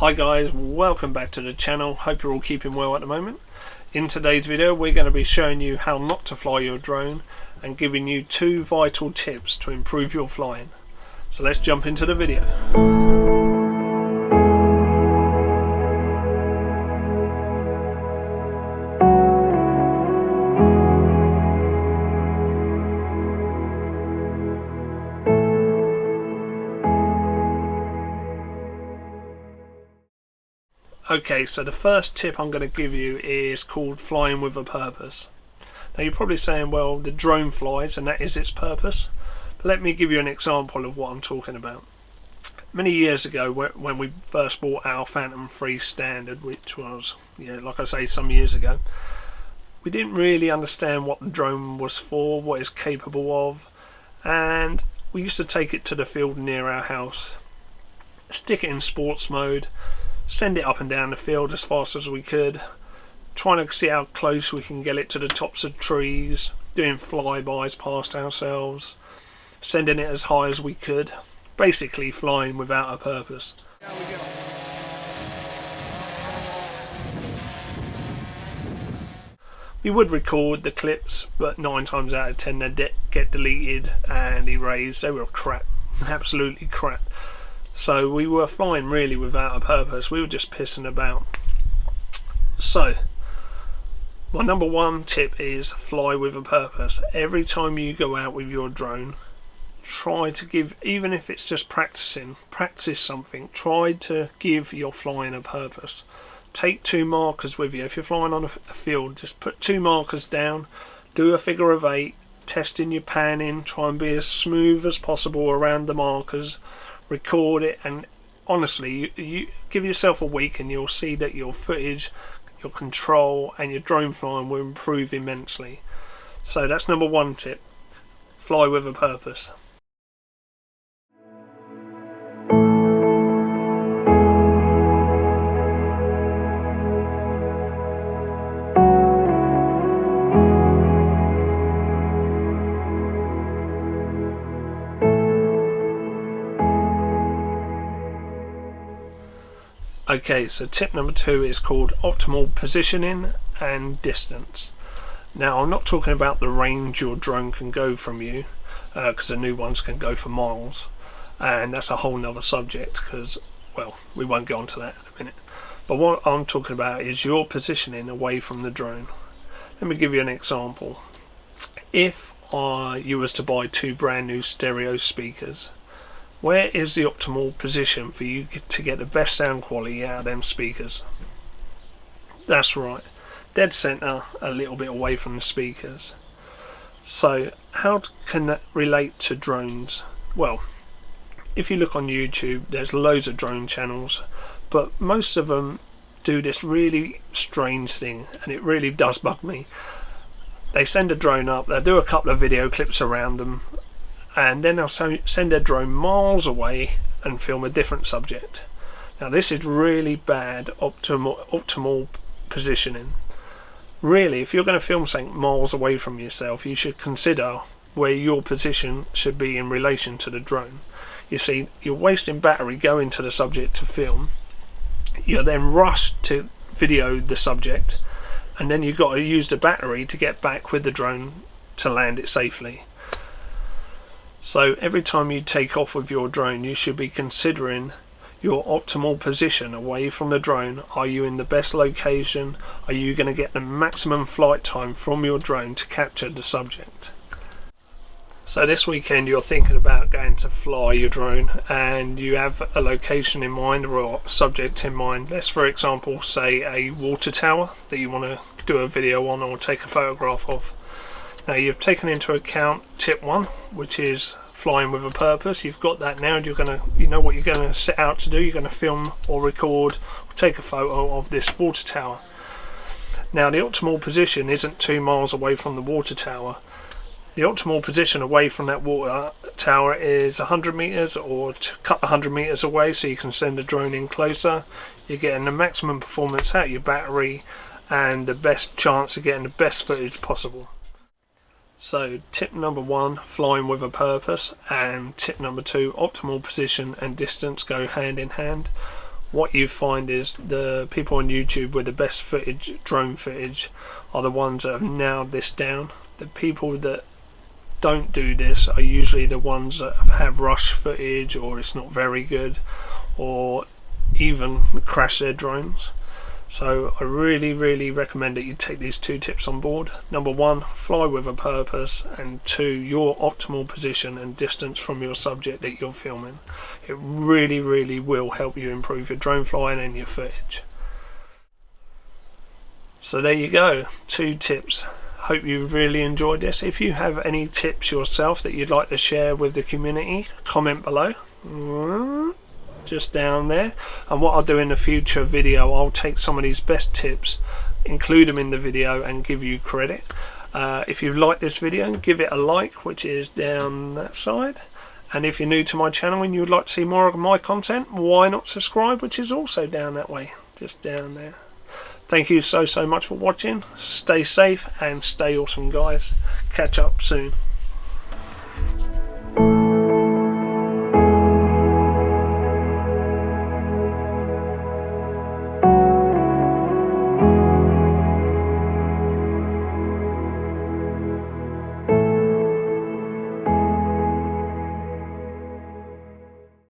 Hi guys, welcome back to the channel. Hope you're all keeping well at the moment. In today's video we're going to be showing you how not to fly your drone and giving you 2 vital tips to improve your flying. So let's jump into the video. Okay, so the first tip I'm going to give you is called flying with a purpose. Now you're probably saying, well, the drone flies and that is its purpose. But let me give you an example of what I'm talking about. Many years ago, when we first bought our Phantom 3 Standard, which was, like I say, some years ago, we didn't really understand what the drone was for, what it's capable of, and we used to take it to the field near our house, stick it in sports mode, send it up and down the field as fast as we could, trying to see how close we can get it to the tops of trees, doing flybys past ourselves, sending it as high as we could, basically flying without a purpose. There we go. We would record the clips, but 9 times out of 10 they'd get deleted and erased. They were crap, absolutely crap. So we were flying really without a purpose. We were just pissing about. So my number 1 tip is fly with a purpose. Every time you go out with your drone, try to give, even if it's just practice something, try to give your flying a purpose. Take 2 markers with you. If you're flying on a field, just put 2 markers down, do a figure of 8, testing your panning, try and be as smooth as possible around the markers, record it, and honestly you give yourself a week and you'll see that your footage, your control and your drone flying will improve immensely. So that's number 1 tip, fly with a purpose. Okay, so tip number 2 is called optimal positioning and distance. Now I'm not talking about the range your drone can go from you, because the new ones can go for miles, and that's a whole nother subject, because, well, we won't go on to that in a minute. But what I'm talking about is your positioning away from the drone. Let me give you an example. If you was to buy 2 brand new stereo speakers, where is the optimal position for you to get the best sound quality out of them speakers? That's right, dead center, a little bit away from the speakers. So how can that relate to drones? Well, if you look on YouTube, there's loads of drone channels, but most of them do this really strange thing, and it really does bug me. They send a drone up, they'll do a couple of video clips around them, and then they'll send their drone miles away and film a different subject. Now this is really bad optimal positioning. Really, if you're going to film something miles away from yourself, you should consider where your position should be in relation to the drone. You see, you're wasting battery going to the subject to film, you're then rushed to video the subject, and then you've got to use the battery to get back with the drone to land it safely. So every time you take off with your drone, you should be considering your optimal position away from the drone. Are you in the best location? Are you going to get the maximum flight time from your drone to capture the subject? So this weekend you're thinking about going to fly your drone and you have a location in mind or a subject in mind. Let's, for example, say a water tower that you want to do a video on or take a photograph of. Now you've taken into account tip 1, which is flying with a purpose. You've got that now, and you know what you're going to set out to do. You're going to film or record or take a photo of this water tower. Now the optimal position isn't 2 miles away from the water tower. The optimal position away from that water tower is 100 meters or a couple of 100 meters away, so you can send a drone in closer. You're getting the maximum performance out of your battery and the best chance of getting the best footage possible. So tip number 1, flying with a purpose, and tip number 2, optimal position and distance go hand in hand. what you find is the people on YouTube with the best footage, drone footage, are the ones that have nailed this down. The people that don't do this are usually the ones that have rush footage, or it's not very good, or even crash their drones. So I really recommend that you take these 2 tips on board. Number 1, fly with a purpose, and 2, your optimal position and distance from your subject that you're filming. It really will help you improve your drone flying and your footage. So there you go, 2 tips. Hope you really enjoyed this. If you have any tips yourself that you'd like to share with the community, comment below. Just down there, and what I'll do in a future video, I'll take some of these best tips, include them in the video, and give you credit. If you've liked this video, give it a like, which is down that side, and if you're new to my channel and you'd like to see more of my content, why not subscribe, which is also down that way, just down there. Thank you so much for watching. Stay safe and stay awesome, guys. Catch up soon.